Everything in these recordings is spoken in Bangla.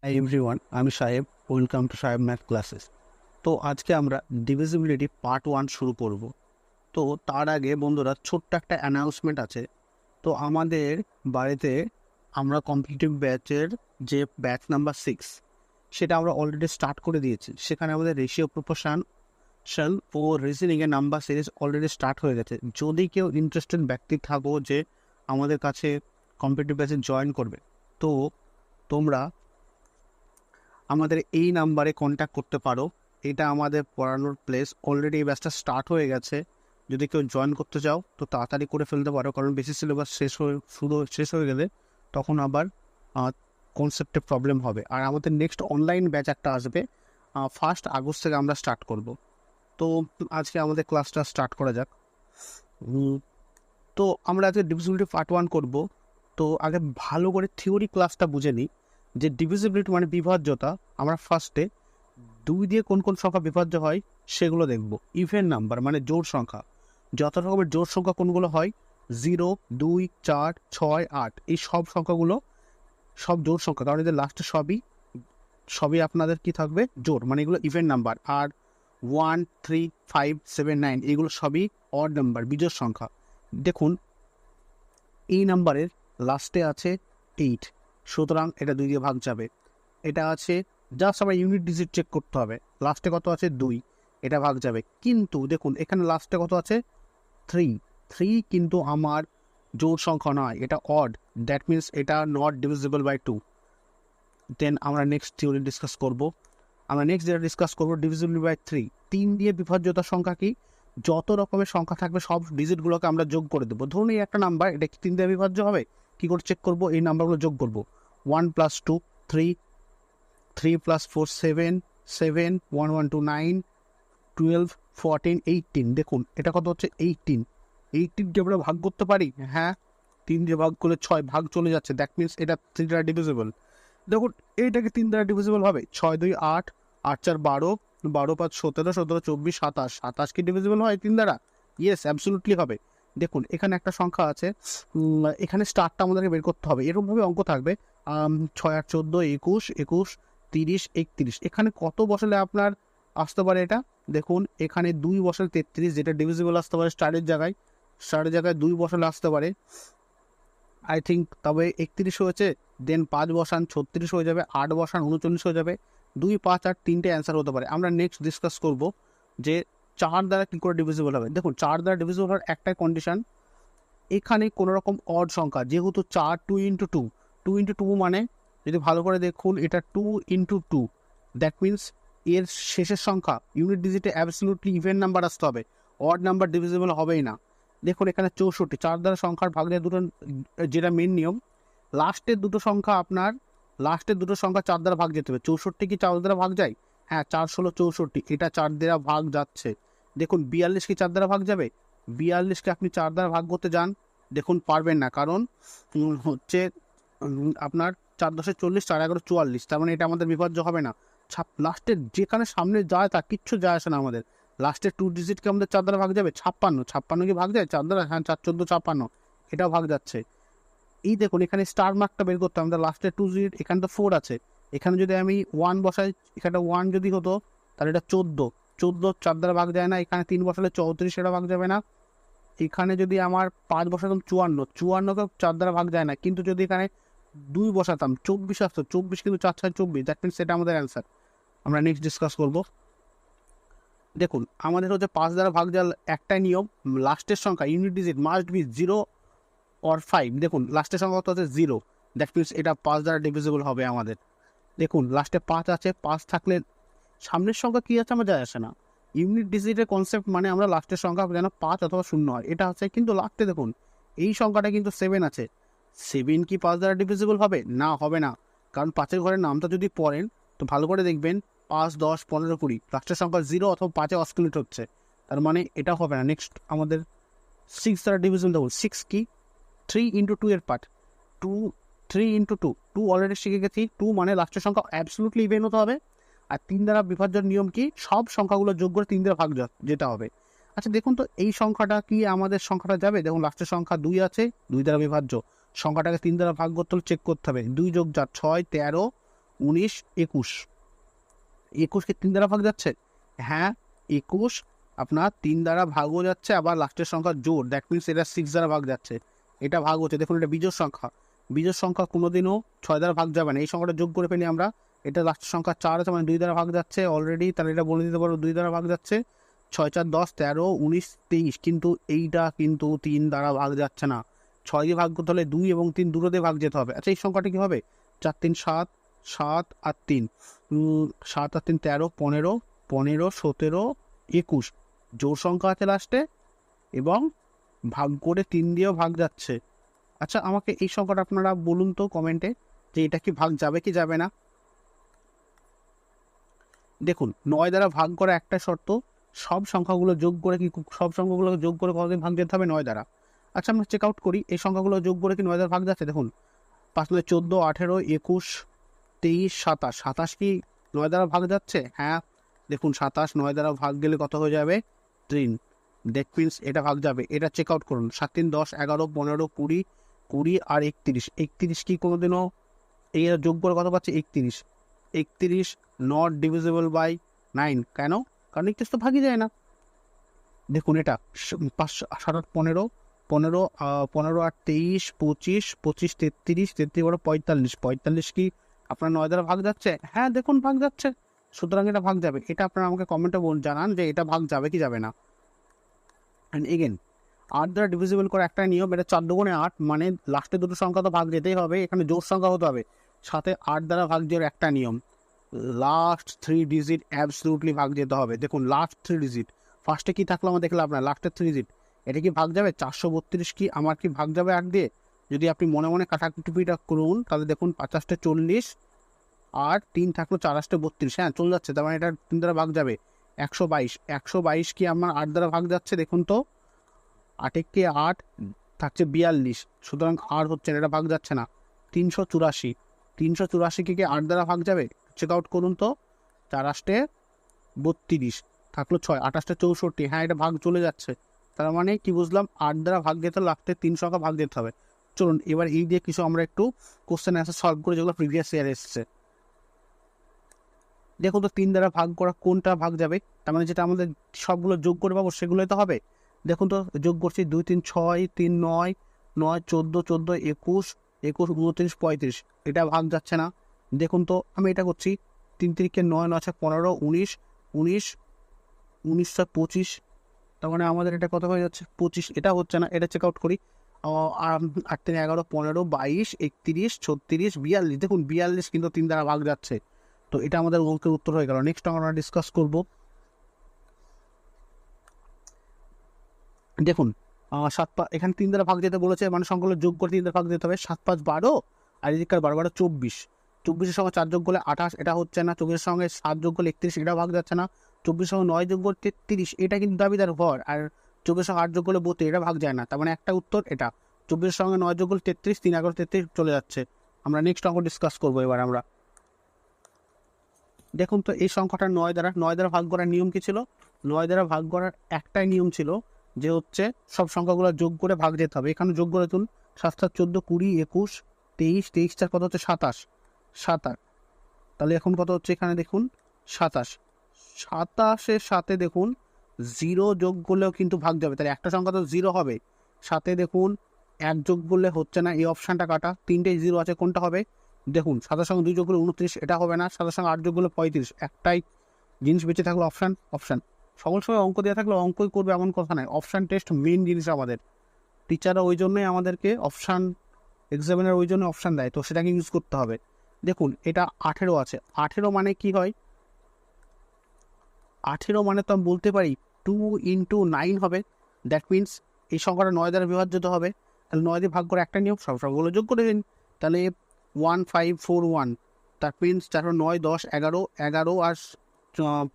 হাই এভরিওয়ান, আমি সাহেব। ওয়েলকাম টু সাহেব ম্যাথ ক্লাসেস। তো আজকে আমরা ডিভিজিবিলিটি পার্ট 1 শুরু করব। তো তার আগে বন্ধুরা ছোট্ট একটা অ্যানাউন্সমেন্ট আছে। তো আমাদের বাড়িতে আমরা কম্পিটিটিভ ব্যাচের যে ব্যাচ নাম্বার 6 সেটা আমরা অলরেডি স্টার্ট করে দিয়েছি। সেখানে আমাদের রেশিও প্রপোর্শন ও রিজনিংয়ের নাম্বার সিরিজ অলরেডি স্টার্ট হয়ে গেছে। যদি কেউ ইন্টারেস্টেড ব্যক্তি থাকো যে আমাদের কাছে কম্পিটিটিভ ব্যাচে জয়েন করবে, তো তোমরা আমাদের এই নাম্বারে কন্ট্যাক্ট করতে পারো। এটা আমাদের পড়ানোর প্লেস। অলরেডি এই ব্যাচটা স্টার্ট হয়ে গেছে। যদি কেউ জয়েন করতে চাও তো তাড়াতাড়ি করে ফেলতে পারো, কারণ বেশি সিলেবাস শেষ হয়ে গেলে তখন আবার কনসেপ্টে প্রবলেম হবে। আর আমাদের নেক্সট অনলাইন ব্যাচ একটা আসবে 1 আগস্ট থেকে আমরা স্টার্ট করব। তো আজকে আমাদের ক্লাসটা স্টার্ট করা যাক। তো আমরা আজকে ডিভিজিবিলিটি পার্ট 1 করব। তো আগে ভালো করে থিওরি ক্লাসটা বুঝে নিই যে ডিভিজিবিলিটি মানে বিভাজ্যতা। আমরা ফার্স্টে 2 দিয়ে কোন কোন সংখ্যা বিভাজ্য হয় সেগুলো দেখব। ইভেন নাম্বার মানে জোড় সংখ্যা, যত রকমের জোড় সংখ্যা কোনগুলো হয় 0, 2, 4, 6, 8, এই সব সংখ্যাগুলো সব জোড় সংখ্যা, কারণ এদের লাস্টে সবই আপনাদের কি থাকবে, জোড়, মানে এগুলো ইভেন নাম্বার। আর 1, 3, 5, 7, 9 এগুলো সবই অড নাম্বার, বিজোড় সংখ্যা। দেখুন এই নাম্বারের লাস্টে আছে 8, সুতরাং এটা 2 দিয়ে ভাগ যাবে। এটা আছে, জাস্ট আমার ইউনিট ডিজিট চেক করতে হবে, লাস্টে কত আছে 2, এটা ভাগ যাবে। কিন্তু দেখুন এখানে লাস্টে কত আছে 3 কিন্তু আমার জোড় সংখ্যা নয়, এটা অড, দ্যাট মিনস এটা নট ডিভিজিবল বাই 2। দেন আমরা নেক্সট থিওরি ডিসকাস করব। আমরা নেক্সট যেটা ডিসকাস করবো ডিভিজিবল বাই 3 দিয়ে বিভাজ্যতার সংখ্যা কি, যত রকমের সংখ্যা থাকবে সব ডিজিটগুলোকে আমরা যোগ করে দেবো। ধরুন এই একটা নাম্বার, এটা কি 3 দিয়ে বিভাজ্য হবে, কি করে চেক করব, এই নাম্বারগুলো যোগ করব। 1 + 2 3, 3 + 4 7, 7 1 1 2 9, 12 14 18। দেখুন এটা কত হচ্ছে 18কে আমরা ভাগ করতে পারি। হ্যাঁ, 3 দিয়ে ভাগ করলে 6, ভাগ চলে যাচ্ছে, দ্যাট মিনস এটা 3 দ্বারা ডিভিজিবল। দেখুন এইটাকে 3 দ্বারা ডিভিজিবল হবে, 6 2 8, 8 4 12, 12 5 17, 17 24 27, 27 কি ডিভিজিবল হয় 3 দ্বারা? ইয়েস, অ্যাবসলিউটলি হবে। দেখুন এখানে একটা সংখ্যা আছে, এখানে স্টারটা আমাদেরকে বের করতে হবে। এরকমভাবে অঙ্ক থাকবে 6 8 14 21 21 30 31। এখানে কত বসালে আপনার আসতে পারে এটা? দেখুন এখানে 2 বসালে 33, যেটা ডিভিজিবল আসতে পারে স্টারের জায়গায় 2 বসালে আসতে পারে আই থিঙ্ক। তবে 31 হয়েছে, দেন 5 বসান 36 হয়ে যাবে, 8 বসান 39 হয়ে যাবে। 2 5 8 3টে অ্যান্সার হতে পারে। আমরা নেক্সট ডিসকাস করব যে 4 দ্বারা কী করে ডিভিজিবল হবে। দেখুন 4 দ্বারা ডিভিজিবল হওয়ার একটাই কন্ডিশন, এখানে কোনো রকম অড সংখ্যা, যেহেতু 4 2 × 2, 2 × 2 মানে যদি ভালো করে দেখুন এটা 2 × 2, দ্যাট মিনস এর শেষের সংখ্যা ইউনিট ডিজিটে অ্যাবসলিউটলি ইভেন নাম্বার আসতে হবে, অড নাম্বার ডিভিজিবল হবেই না। দেখুন এখানে 64, 4 দ্বারা সংখ্যার ভাগ দেওয়া দুটো, যেটা মেন নিয়ম, লাস্টের দুটো সংখ্যা 4 দ্বারা ভাগ যেতে হবে। 64 কি 4 দ্বারা ভাগ যায়? হ্যাঁ, 4 16 64, এটা 4 দ্বারা ভাগ যাচ্ছে। দেখুন 42 কি 4 দ্বারা ভাগ যাবে? 42কে আপনি 4 দ্বারা ভাগ করতে যান, দেখুন পারবেন না, কারণ হচ্ছে আপনার 4 10 40, 4 11 44, তার মানে এটা আমাদের বিভাজ্য হবে না। লাস্টের যেখানে সামনে যায় তা কিচ্ছু যায় আসে না আমাদের। লাস্টের 2 ডিজিটকে আমাদের 4 দ্বারা ভাগ যাবে। 56 কি ভাগ যায় 4 দ্বারা? হ্যাঁ, 4 14 56, এটাও ভাগ যাচ্ছে। এই দেখুন এখানে স্টার মার্কটা বের করতে আমাদের লাস্টের 2 ডিজিট, এখানে তো 4 আছে, এখানে যদি আমি 1 বসাই, এখানে 1 যদি হতো তাহলে এটা 14, 4 দ্বারা ভাগ যায় না। এখানে 3 বসালে 34, সেটা ভাগ যাবে না। এখানে যদি আমার 5 বসাতাম 54কে 4 দ্বারা ভাগ যায় না। কিন্তু যদি এখানে 2 বসাতাম 24 আসতো, 24 কিন্তু 4 6 24, দ্যাট মিনস সেটা আমাদের অ্যান্সার। আমরা নেক্সট ডিসকাস করব। দেখুন আমাদের হচ্ছে 5 দ্বারা ভাগ যাওয়ার একটাই নিয়ম, লাস্টের সংখ্যা unit digit must be 0 or 5। দেখুন লাস্টের সংখ্যা কত আছে 0, দ্যাট মিনস এটা 5 দ্বারা ডিভিজিবল হবে আমাদের। দেখুন লাস্টে 5 আছে, 5 থাকলে সামনের সংখ্যা কী আছে আমার যায় আসে না। ইউনিট ডিজিটের কনসেপ্ট মানে আমরা লাস্টের সংখ্যা যেন 5 অথবা 0 হয়, এটা আছে। কিন্তু লাস্টে দেখুন এই সংখ্যাটা কিন্তু 7 আছে, 7 কি 5 দ্বারা ডিভিজিবল হবে? না, হবে না, কারণ 5-এর ঘরের নামটা যদি পড়েন তো ভালো করে দেখবেন 5 10 15 20, লাস্টের সংখ্যা 0 অথবা 5-এ অস্কুলেট হচ্ছে, তার মানে এটা হবে না। নেক্সট আমাদের 6 দ্বারা ডিভিজিবল। দেখুন 6 কি 3 × 2 এর পার্ট, 2 3 × 2 অলরেডি শিখে গেছি। 2 মানে লাস্টের সংখ্যা অ্যাবসলিউটলি ইভেন হতে হবে। আর 3 দ্বারা বিভাজ্যের নিয়ম কি, সব সংখ্যাগুলো যোগ করে 3 দ্বারা ভাগ যেতে হবে। আচ্ছা দেখুন তো এই সংখ্যাটা কি আমাদের সংখ্যাটা যাবে? দেখুন লাস্টের সংখ্যা 2 আছে, 2 দ্বারা বিভাজ্য, সংখ্যাটাকে 3 দ্বারা ভাগ করতে হলে চেক করতে হবে। 2 যোগ 4 6 13, 19, 21। 21 কি 3 দ্বারা ভাগ যাচ্ছে? হ্যাঁ, 21 আপনার 3 দ্বারা ভাগও যাচ্ছে, আবার লাস্টের সংখ্যা জোড়, দ্যাট মিনস এটা 6 দ্বারা ভাগ যাচ্ছে, এটা ভাগ হচ্ছে। দেখুন এটা বিজোড় সংখ্যা, বিজোড় সংখ্যা কোনোদিনও 6 দ্বারা ভাগ যাবে না। এই সংখ্যাটা যোগ করে ফেলি আমরা, এটা লাস্টের সংখ্যা 4 আছে, মানে 2 দ্বারা ভাগ যাচ্ছে অলরেডি, তাহলে এটা বলে দিতে পারো 2 দ্বারা ভাগ যাচ্ছে। 6, 4, 10, 13, 19, 23, কিন্তু এইটা কিন্তু 3 দ্বারা ভাগ যাচ্ছে না। 6 দিয়ে ভাগ করতে হলে 2 এবং 3 দুটো দিয়ে ভাগ যেতে হবে। আচ্ছা এই সংখ্যাটা কি হবে? 4, 3, 7, 7 আর 3, 7 আর 3 13, 15, 15, 17, 21 জোড় সংখ্যা আছে লাস্টে, এবং ভাগ করে 3 দিয়েও ভাগ যাচ্ছে। আচ্ছা আমাকে এই সংখ্যাটা আপনারা বলুন তো কমেন্টে, যে এটা কি ভাগ যাবে কি যাবে না। দেখুন 9 দ্বারা ভাগ করা একটা শর্ত, সব সংখ্যাগুলো যোগ করে কি, সব সংখ্যাগুলো যোগ করে কতদিন ভাগ যেতে হবে? 9 দ্বারা। আচ্ছা আমরা চেক আউট করি এই সংখ্যাগুলো যোগ করে কি 9 দ্বারা ভাগ যাচ্ছে। দেখুন 5, 14, 18, 21, 23, 27, 27 কি 9 দ্বারা ভাগ যাচ্ছে? হ্যাঁ, দেখুন 27 9 দ্বারা ভাগ গেলে কত হয়ে যাবে? 3। দ্যাট মিনস এটা ভাগ যাবে, এটা চেক আউট করুন। 7, 3, 10, 11, 15, 20, 20 আর 31, 31 কি কোনোদিনও এই যোগ করে কত পাচ্ছে? 31। 31 নট ডিভিজিবল বাই 9, কেন? কারণ 31 তো ভাগই যায় না। দেখুন এটা 5, 7, 15, 15, 15 আর 23, 25, 25, 33, 33 বড় 45, 45 কি আপনার 9 দ্বারা ভাগ যাচ্ছে? হ্যাঁ দেখুন ভাগ যাচ্ছে, সুতরাং এটা ভাগ যাবে। এটা আপনারা আমাকে কমেন্টে জানান যে এটা ভাগ যাবে কি যাবে না। অ্যান্ড এগেন 8 দ্বারা ডিভিজিবল করে একটা নিয়ম, এটা 4 দুগুণে 8, মানে লাস্টে দুটো সংখ্যা তো ভাগ যেতেই হবে, এখানে জোড় সংখ্যা হতে হবে, সাথে 8 দ্বারা ভাগ যাওয়ার একটা নিয়ম, লাস্ট 3 ডিজিট অ্যাবসলিউটলি ভাগ যেতে হবে। দেখুন লাস্ট 3 ডিজিট, ফার্স্টে কি থাকলো আমার দেখলাম আপনার লাস্টের 3 ডিজিট, এটা কি ভাগ যাবে? 432 কি আমার কি ভাগ যাবে 8 দিয়ে? যদি আপনি মনে মনে কাটাকুটিটা করুন তাহলে দেখুন 50 40 আর 3 থাকলো 4 32, হ্যাঁ চলে যাচ্ছে, তার মানে এটা 3 দ্বারা ভাগ যাবে। 122, 122 কি আমার 8 দ্বারা ভাগ যাচ্ছে? দেখুন তো 8 কে 8 থাকছে 42, সুতরাং আর হচ্ছে না, এটা ভাগ যাচ্ছে না। 384, 384 কি 8 দ্বারা ভাগ যাবে? চেক আউট করুন তো। 4 32 থাকলো 6, 28 64, হ্যাঁ এটা ভাগ চলে যাচ্ছে। তার মানে কি বুঝলাম? 8 দ্বারা ভাগ যেতে লাস্টে 3 সংখ্যা ভাগ যেতে হবে। চলুন এবার এই দিয়ে কিছু আমরা একটু কোশ্চেন অ্যান্সার সলভ করে, যেগুলো প্রিভিয়াস ইয়ার এসছে। দেখুন তো 3 দ্বারা ভাগ করা কোনটা ভাগ যাবে? তার মানে যেটা আমাদের সবগুলো যোগ করে পাবো সেগুলোই তো হবে। দেখুন তো যোগ করছি 2, 3, 6, 3, 9, 9, 14, 14, 21, 21, 29, 35, এটা ভাগ যাচ্ছে না। দেখুন তো আমি এটা করছি 3 3 9, 9 15, 19, 19, 19 25, তার মানে আমাদের এটা কত হয়ে যাচ্ছে? 25, এটা হচ্ছে না, এটা চেক আউট করি। 8 3 11, 15, 22, 31, 36, 42, দেখুন 42 কিন্তু 3 দ্বারা ভাগ যাচ্ছে, তো এটা আমাদের অঙ্কের উত্তর হয়ে গেল। নেক্সট আমরা ডিসকাস করব। দেখুন 7 এখানে 3 দ্বারা ভাগ যেতে বলেছে, মানে সংখ্যাগুলো যোগ করে 3 দ্বারা ভাগ যেতে হবে। 7 5 12 আর এদিককার 12 12 24, 24-এর সঙ্গে 4 যোগ করলে 28, এটা হচ্ছে না। 24-এর সঙ্গে 7 যোগ করলে 31, এটা ভাগ যাচ্ছে না। 24-এর সঙ্গে 9 যোগ করলে 33, এটা কিন্তু দাবিদার ভর, আর 24-এর সঙ্গে 8 যোগ করলে 32, এটা ভাগ যায় না। তার মানে একটা উত্তর এটা। 24-এর সঙ্গে 9 যোগ করলে 33, 3 11 33 চলে যাচ্ছে। আমরা নেক্সট অঙ্ক ডিসকাস করবো এবার আমরা। দেখুন তো এই সংখ্যাটা 9 দ্বারা ভাগ করার নিয়ম কি ছিল? 9 দ্বারা ভাগ করার একটাই নিয়ম ছিল, যে হচ্ছে সব সংখ্যাগুলো যোগ করে ভাগ যেতে হবে। এখানে যোগ করে তুন 7 7 14 20 21 23, 23 চার কত হচ্ছে? 27, 27, তাহলে এখন কত হচ্ছে? এখানে দেখুন 27, 27-এর সাথে দেখুন 0 যোগ করলেও কিন্তু ভাগ যাবে, তাহলে একটা সংখ্যা তো 0 হবে। সাথে দেখুন 1 যোগ করলে হচ্ছে না, এই অপশানটা কাটা, 3টে 0 আছে, কোনটা হবে? দেখুন 7-এর সঙ্গে 2 যোগ করলে 29, এটা হবে না। 7-এর সঙ্গে 8 যোগ করলে 35, একটাই জিনিস বেঁচে থাকলো, অপশান। সকল সময় অঙ্ক দেওয়া থাকলে অঙ্কই করবে এমন কথা নয়, অপশান টেস্ট মেন জিনিস আমাদের। টিচাররা ওই জন্যই আমাদেরকে অপশান, এক্সামিনার ওই জন্য অপশান দেয়, তো সেটাকে ইউজ করতে হবে। দেখুন এটা 18 আছে, 18 মানে কি হয়? 18 মানে তো আমি বলতে পারি 2 × 9 হবে, দ্যাট মিনস এই সংখ্যাটা 9 দ্বারা বিভাজ্য হবে। তাহলে 9 দিয়ে ভাগ করে একটা নিয়ম, সবগুলো যোগ করে দিন, তাহলে 1541, দ্যাট মিনস 4 9 10 11, 11 আর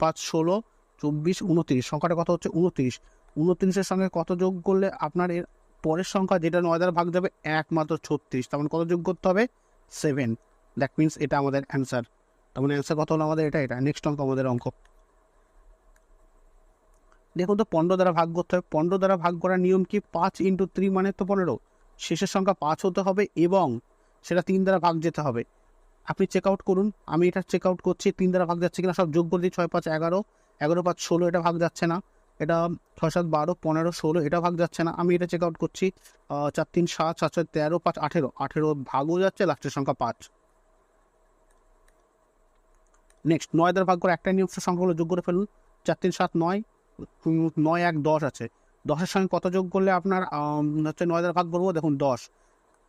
5 16 24 29, সংখ্যাটা কত হচ্ছে? 29। 29-এর সঙ্গে কত যোগ করলে আপনার এর পরের সংখ্যা যেটা 9 দ্বারা ভাগ যাবে? একমাত্র 36, তার মানে কত যোগ করতে হবে? 7, দ্যাট মিনস এটা আমাদের অ্যান্সার। তার মানে অ্যান্সার কত হলো আমাদের? এটা নেক্সট অঙ্ক আমাদের অঙ্ক। দেখুন তো 15 দ্বারা ভাগ করতে হবে। 15 দ্বারা ভাগ করার নিয়ম কি? 5 × 3 মানে তো 15, শেষের সংখ্যা 5 হতে হবে এবং সেটা 3 দ্বারা ভাগ যেতে হবে। আপনি চেক আউট করুন, আমি এটা চেক আউট করছি 3 দ্বারা ভাগ যাচ্ছে কিনা, সব যোগ করে দিই। 6 5 11, 11 5 16, এটা ভাগ যাচ্ছে না। এটা 6 7 12 15 16, এটা ভাগ যাচ্ছে না। আমি এটা চেক আউট করছি 4 3 7, 7 7 13, 5 18, 18 ভাগও যাচ্ছে, লাস্টের সংখ্যা 5। নেক্সট 9 দ্বারা ভাগ করে একটা নিয়ম সংখ্যাগুলো যোগ করে ফেলুন। 4 3 7 9, 9 1 10 আছে। 10-এর সঙ্গে কত যোগ করলে আপনার হচ্ছে 9 দ্বারা ভাগ করবো, দেখুন 10,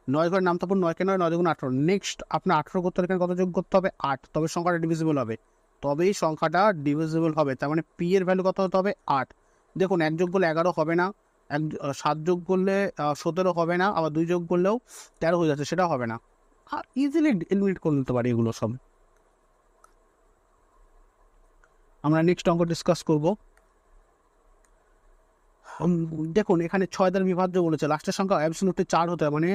9 ঘরে নামতে পারুন, 9 কে 9, 9 2 18। নেক্সট আপনার 18 করতে হলে এখানে কত যোগ করতে হবে, 8, তবে সংখ্যাটা ডিভিজিবল হবে, তবেই সংখ্যাটা ডিভিজিবল হবে। তার মানে পি এর ভ্যালু কত হতে হবে, 8। দেখুন 1 যোগ করলে 11 হবে না, 7 যোগ করলে 17 হবে না, আবার 2 যোগ করলেও 13 হয়ে যাচ্ছে, সেটা হবে না। আর ইজিলি এলিমিনেট করে নিতে পারি এগুলো সব। আমরা নেক্সট অঙ্ক ডিসকাস করব। দেখুন এখানে 6 দ্বারা বিভাজ্য বলেছে, লাস্টের সংখ্যা অ্যাবসলিউটলি 4 হতে হবে। মানে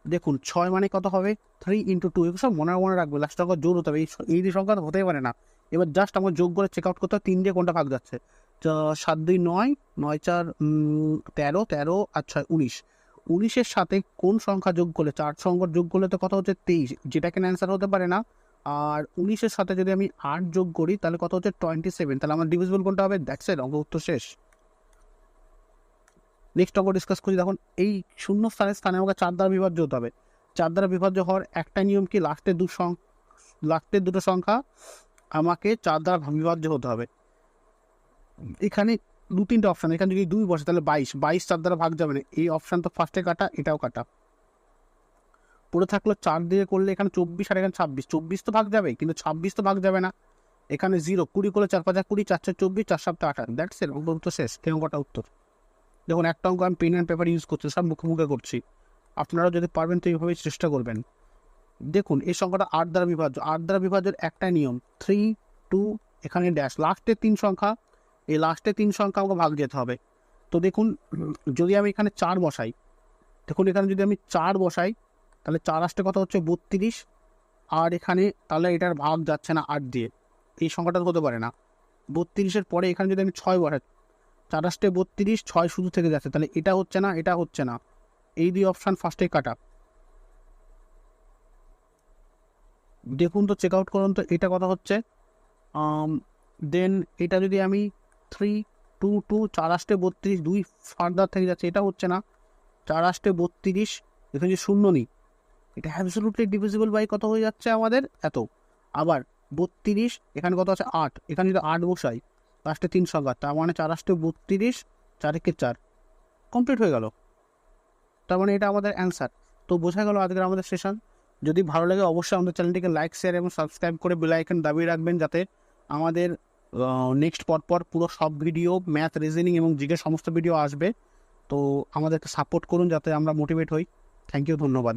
দেখুন 6 মানে কত হবে, 3 × 2, এগুলো সব মনে রাখবে, লাস্টের সংখ্যা জোর হতে হবে। এই সংখ্যা তো হতেই পারে না। এবার জাস্ট আমার যোগ করে চেক আউট করতে হবে 3 দিয়ে কোনটা ভাগ যাচ্ছে। 7 2 9, 9 4 13, 13 আর 6 19। 19-এর সাথে কোন সংখ্যা যোগ করলে, 4 সংখ্যা যোগ করলে তো কত হচ্ছে 23, যেটা কেন অ্যান্সার হতে পারে না। আর 19-এর সাথে যদি আমি 8 যোগ করি তাহলে কত হচ্ছে 27, তাহলে আমার ডিভিজিবল কোনটা হবে, দ্যাটস ইট, অঙ্ক উত্তর শেষ। নেক্সট অঙ্ক ডিসকাস করি। দেখুন এই শূন্য স্থানে আমাকে 4 দ্বারা বিভাজ্য হতে হবে। 4 দ্বারা বিভাজ্য হওয়ার একটা নিয়ম কি, লাস্টের দুটো সংখ্যা আমাকে 4 দ্বারা বিভাজ্য হতে হবে। এখানে 2-3টে অপশান, এখানে যদি 2 বসে তাহলে 22 4 দ্বারা ভাগ যাবে না, এই অপশান তো ফার্স্টে কাটা, এটাও কাটা। পড়ে থাকলো 4 দিয়ে করলে এখানে 24 আর এখানে 26, 24 তো ভাগ যাবে কিন্তু 26 তো ভাগ যাবে না। এখানে 0, 20 করলে 4 5 20, 4 4 24, 4 7 28, দ্যাটস ইট, অঙ্ক উত্তর শেষ। এই অঙ্কটা উত্তর। দেখুন একটা অঙ্ক আমি পেন অ্যান্ড পেপার ইউজ করছি, সব মুখে করছি, আপনারা যদি পারবেন তো এইভাবেই চেষ্টা করবেন। দেখুন এই সংখ্যাটা 8 দ্বারা বিভাজ্য, 8 দ্বারা বিভাজ্যের একটা নিয়ম 3 2, এখানে ড্যাশ, লাস্টের 3 সংখ্যা, এই লাস্টের 3 সংখ্যা আমাকে ভাগ যেতে হবে। তো দেখুন যদি আমি এখানে 4 বসাই, দেখুন এখানে যদি আমি 4 বসাই তাহলে 4 আসতে কত হচ্ছে 32, আর এখানে তাহলে এটার ভাগ যাচ্ছে না 8 দিয়ে, এই সংখ্যাটা হতে পারে না। 32-এর পরে এখানে যদি আমি 6 বসাই, 4 আসতে 32, 6 শুধু থেকে যাচ্ছে, তাহলে এটা হচ্ছে না, এটা হচ্ছে না, এই দুই অপশান ফার্স্টে কাটা। দেখুন তো চেক আউট করুন তো এটা কথা হচ্ছে। দেন এটা যদি আমি 3 2 2, 4 আসতে 32, 2 ফার্দার থেকে যাচ্ছে, এটা হচ্ছে না। 4 আসতে 32, এখানে যে শূন্য নেই, এটা অ্যাবসলিউটলি ডিভিজিবল বাই কত হয়ে যাচ্ছে আমাদের, এত। আবার 32, এখানে কত আছে 8, এখানে যদি 8 বসাই, লাস্টে 3 সংখ্যা, তার মানে 4 আসতে 32, 4 একে 4, কমপ্লিট হয়ে গেল। তার মানে এটা আমাদের অ্যান্সার। তো বোঝা গেল আজকের আমাদের সেশন। যদি ভালো লাগে অবশ্যই আমাদের চ্যানেলটিকে লাইক শেয়ার এবং সাবস্ক্রাইব করে বেল আইকন দাবিয়ে রাখবেন, যাতে আমাদের নেক্সট পরপর পুরো সব ভিডিও, ম্যাথ, রিজনিং এবং জিকে সমস্ত ভিডিও আসবে। তো আমাদেরকে সাপোর্ট করুন যাতে আমরা মোটিভেট হই। থ্যাংক ইউ, ধন্যবাদ।